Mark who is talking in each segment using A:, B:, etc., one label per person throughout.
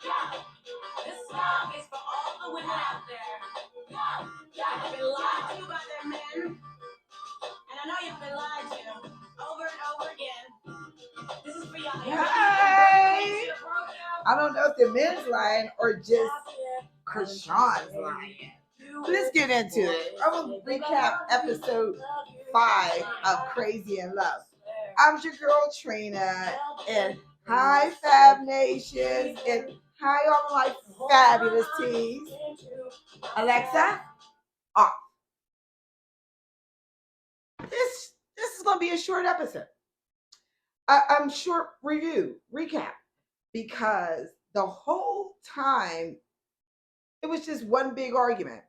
A: This song is for all the women out there. You've been lied to by their men, and I know you've been lied to over and over again. This is for y'all.
B: Hey! I don't know if the men's lying or just Chrisean's lying. Let's get into it. I'm going to recap episode 5 of Crazy in Love. I'm your girl Trina, and hi Fab Nations, and hi all my fabulous teams. Alexa, off. This is going to be a short episode. I'm short review, recap, because the whole time it was just one big argument.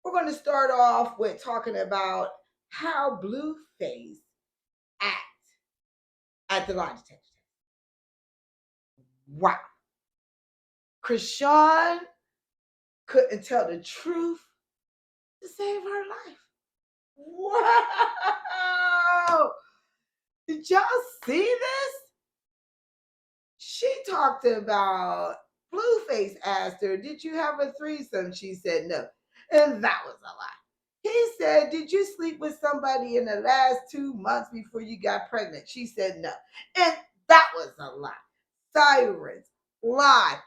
B: We're going to start off with talking about how Blueface acts at the lie detector. Wow. Chrisean couldn't tell the truth to save her life. Wow. Did y'all see this? She talked about Blueface asked her, did you have a threesome? She said no. And that was a lie. He said, did you sleep with somebody in the last 2 months before you got pregnant? She said no. And that was a lie. Sirens, lie,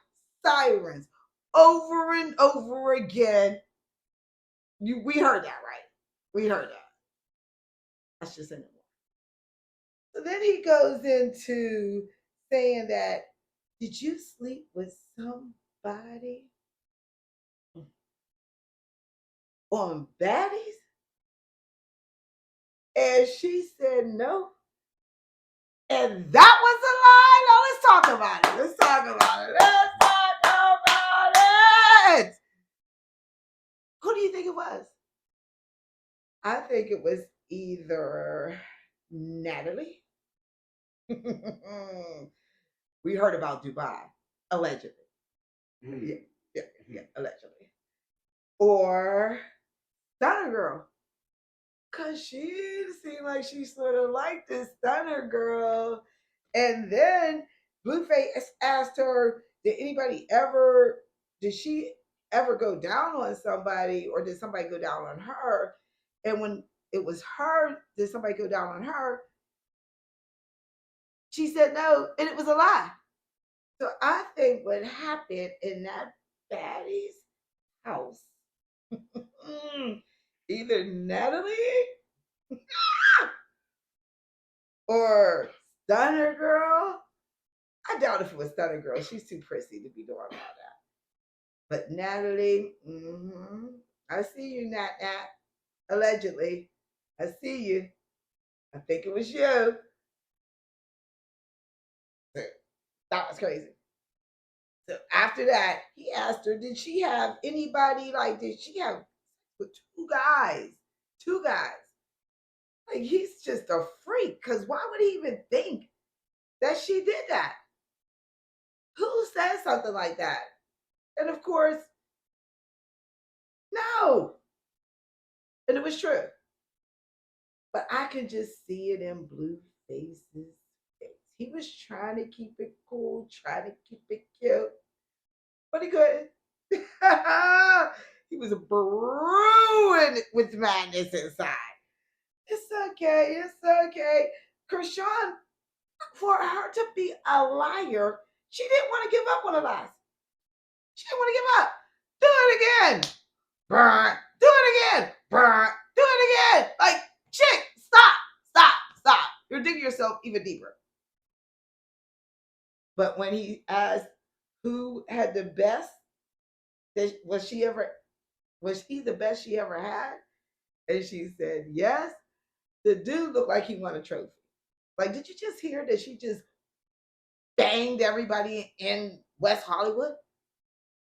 B: sirens, over and over again. We heard that, right? We heard that. That's just in the war. So then he goes into saying that, did you sleep with somebody on baddies? And she said no. And that was a lie? Now let's talk about it. Let's talk about it. Who do you think it was? I think it was either Natalie. We heard about Dubai, allegedly. Yeah, allegedly. Or Stunner Girl. Because she seemed like she sort of liked this Stunner Girl. And then Blueface asked her, did she ever go down on somebody, or did somebody go down on her? And when it was her, did somebody go down on her? She said no, and it was a lie. So I think what happened in that baddie's house, either Natalie or Stunner Girl. I doubt if it was Stunner Girl. She's too prissy to be doing all that. But Natalie, I see you, Nat. Allegedly. I see you. I think it was you. That was crazy. So after that, he asked her, did she have anybody, did she have with two guys? Two guys. Like, he's just a freak, because why would he even think that she did that? Who says something like that? And of course, no. And it was true. But I can just see it in Blueface's face. He was trying to keep it cool, trying to keep it cute, but he couldn't. He was brewing with madness inside. It's okay. It's okay. Chrisean, for her to be a liar, she didn't want to give up on the lies. She didn't want to give up. Do it again. Burn. Do it again. Burn. Do it again. Like, chick, stop. You're digging yourself even deeper. But when he asked who had the best, was he the best she ever had? And she said yes. The dude looked like he won a trophy. Like, did you just hear that she just banged everybody in West Hollywood?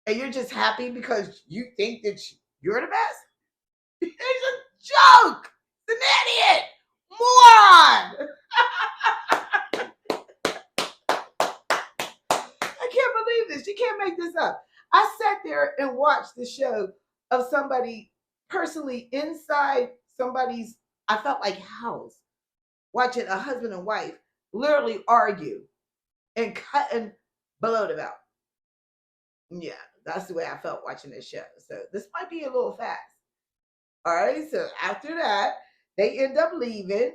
B: And you're just happy because you think that you're the best? It's a joke. It's an idiot. Moron. I can't believe this. You can't make this up. I sat there and watched the show of somebody personally inside somebody's, I felt like, house, watching a husband and wife literally argue and cutting below the belt. Yeah, that's the way I felt watching this show. So this might be a little fast. All right. So after that, they end up leaving.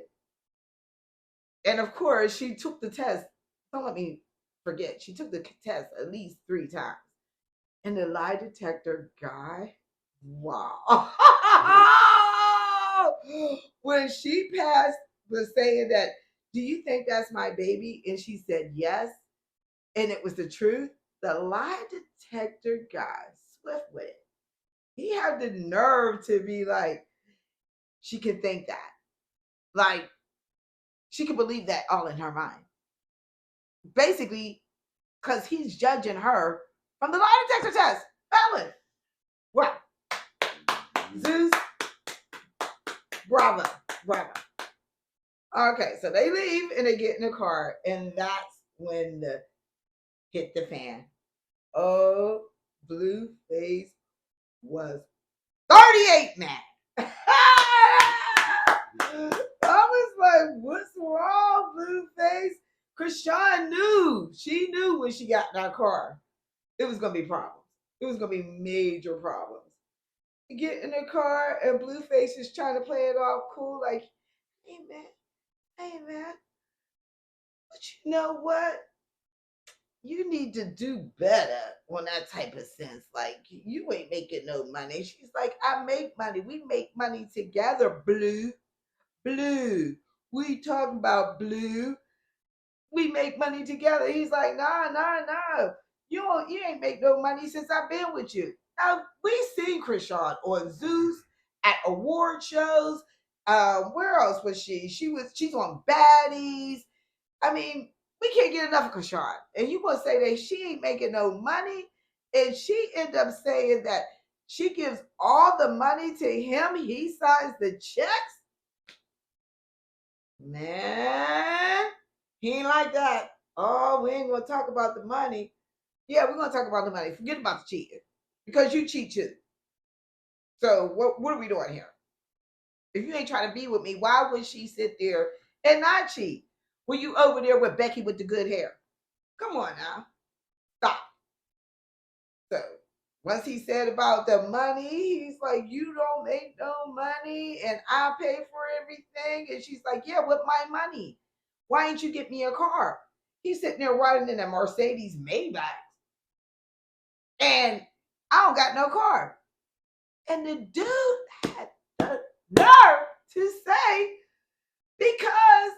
B: And of course, she took the test. Don't let me forget. She took the test at least 3 times. And the lie detector guy, wow. When she passed, was saying that, do you think that's my baby? And she said yes. And it was the truth. The lie detector guy, swift with it. He had the nerve to be like, she can think that. Like, she could believe that all in her mind. Basically, because he's judging her from the lie detector test. Felon. Right. Zeus. Bravo. Bravo. Okay, so they leave and they get in the car, and that's when the hit the fan. Oh, Blueface was 38 mad. I was like, what's wrong, Blueface? Chrisean knew. She knew when she got in that car. It was gonna be problems. It was gonna be major problems. You get in the car and Blueface is trying to play it off cool, like, hey man, but you know what? You need to do better on that type of sense. Like, you ain't making no money. She's like, I make money. We make money together, Blue. Blue. We talking about Blue. We make money together. He's like, nah. You ain't make no money since I've been with you. Now we seen Chrisean on Zeus at award shows. Where else was she? She's on Baddies. I mean, we can't get enough of Chrisean. And you gonna say that she ain't making no money? And she end up saying that she gives all the money to him. He signs the checks. Man, he ain't like that. Oh, we ain't gonna talk about the money. Yeah, we're gonna talk about the money. Forget about the cheating. Because you cheat too. So what are we doing here? If you ain't trying to be with me, why would she sit there and not cheat? When you over there with Becky with the good hair? Come on now. Stop. So once he said about the money, he's like, you don't make no money and I pay for everything. And she's like, yeah, with my money. Why ain't you get me a car? He's sitting there riding in a Mercedes Maybach. And I don't got no car. And the dude had the nerve to say, because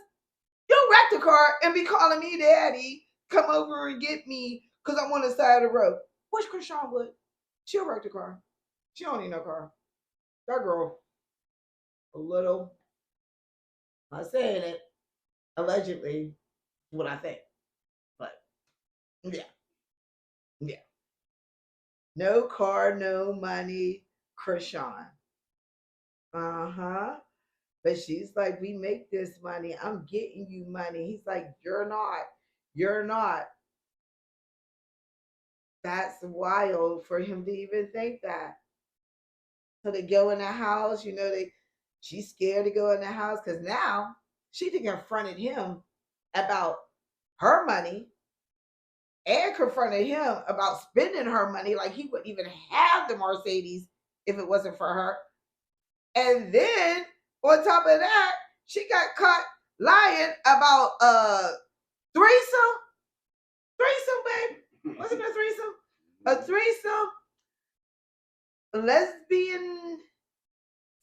B: you wrecked the car and be calling me daddy, come over and get me because I'm on the side of the road. Which Chrisean would? She'll wreck the car. She don't need no car. That girl, a little, I'm not saying it, allegedly, what I think. But yeah, yeah. No car, no money, Chrisean. Uh-huh. But she's like, we make this money. I'm getting you money. He's like, you're not. You're not. That's wild for him to even think that. So they go in the house, she's scared to go in the house because now she confronted him about her money and confronted him about spending her money like he wouldn't even have the Mercedes if it wasn't for her. And then on top of that, she got caught lying about threesome. Threesome, babe. Wasn't a threesome? A threesome, lesbian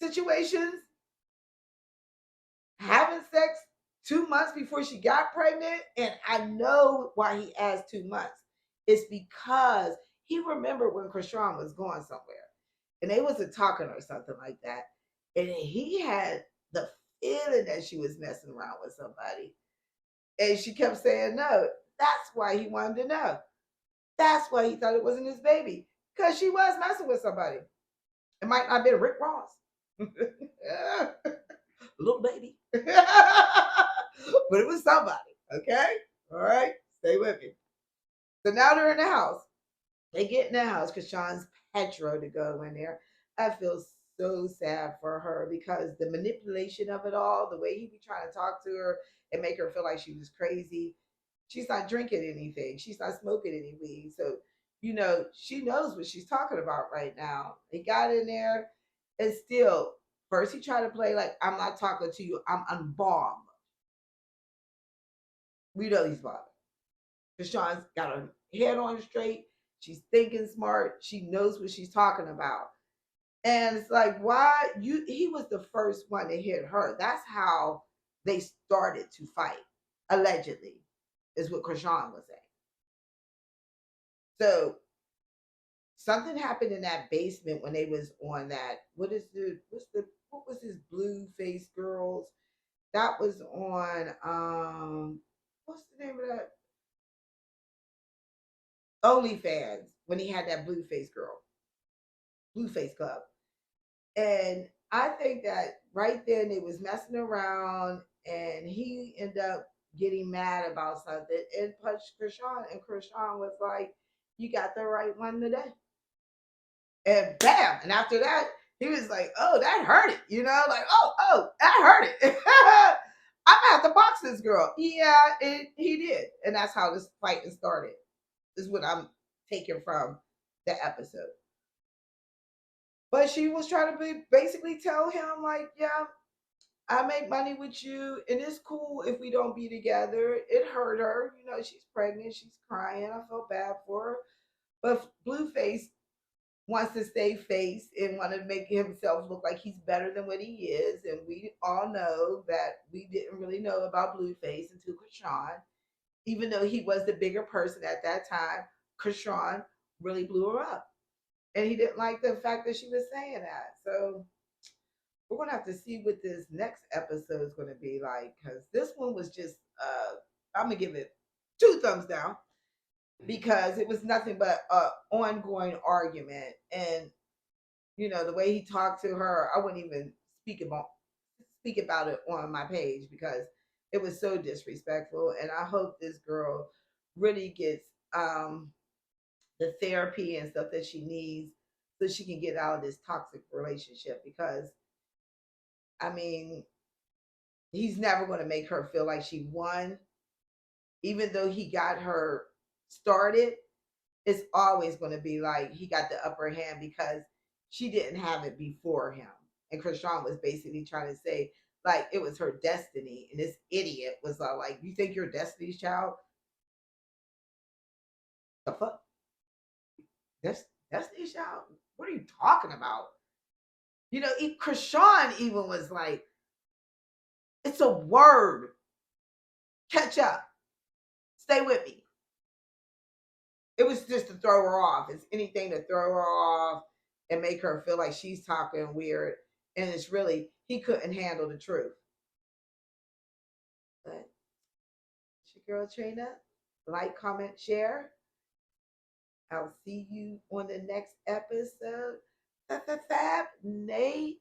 B: situations, having sex 2 months before she got pregnant. And I know why he asked 2 months. It's because he remembered when Chrisean was going somewhere and they wasn't talking or something like that. And he had the feeling that she was messing around with somebody. And she kept saying no. That's why he wanted to know. That's why he thought it wasn't his baby. Because she was messing with somebody. It might not have been Rick Ross. Little baby. But it was somebody. Okay? All right? Stay with me. So now they're in the house. They get in the house because Sean's petro to go in there. I feel so sad for her because the manipulation of it all, the way he be trying to talk to her and make her feel like she was crazy. She's not drinking anything. She's not smoking any weed. So she knows what she's talking about right now. He got in there and still, first he tried to play like, I'm not talking to you, I'm unbombed. We know he's bothered. Chrisean's got her head on straight. She's thinking smart. She knows what she's talking about. And it's like, why he was the first one to hit her. That's how they started to fight, allegedly, is what Chrisean was saying. So something happened in that basement when they was on that. What was this Blueface girls? That was on what's the name of that? OnlyFans, when he had that Blueface Club. And I think that right then they was messing around and he ended up getting mad about something and punched Chrisean. And Chrisean was like, you got the right one today. And bam. And after that, he was like, oh, that hurt it. Like, oh, that hurt it. I'm gonna have to box this girl. Yeah, he did. And that's how this fighting started. Is what I'm taking from the episode. But she was trying to basically tell him, like, yeah, I make money with you, and it's cool if we don't be together. It hurt her. She's pregnant. She's crying. I felt bad for her. But Blueface wants to stay face and want to make himself look like he's better than what he is. And we all know that we didn't really know about Blueface until Chrisean. Even though he was the bigger person at that time, Chrisean really blew her up. And he didn't like the fact that she was saying that. So we're gonna have to see what this next episode is gonna be like, because this one was just I'm gonna give it 2 thumbs down because it was nothing but a ongoing argument. And the way he talked to her, I wouldn't even speak about it on my page because it was so disrespectful. And I hope this girl really gets the therapy and stuff that she needs so she can get out of this toxic relationship, because I mean, he's never going to make her feel like she won. Even though he got her started, it's always going to be like he got the upper hand because she didn't have it before him. And Chrisean was basically trying to say, like, it was her destiny. And this idiot was like, you think you're Destiny's Child? The fuck? Destiny's Child? What are you talking about? Chrisean even was like, it's a word. Catch up. Stay with me. It was just to throw her off. It's anything to throw her off and make her feel like she's talking weird. And it's really, he couldn't handle the truth. But it's your girl Trina. Like, comment, share. I'll see you on the next episode. Fab Nation.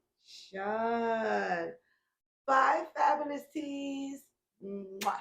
B: Bye, fabulous teas. Mwah.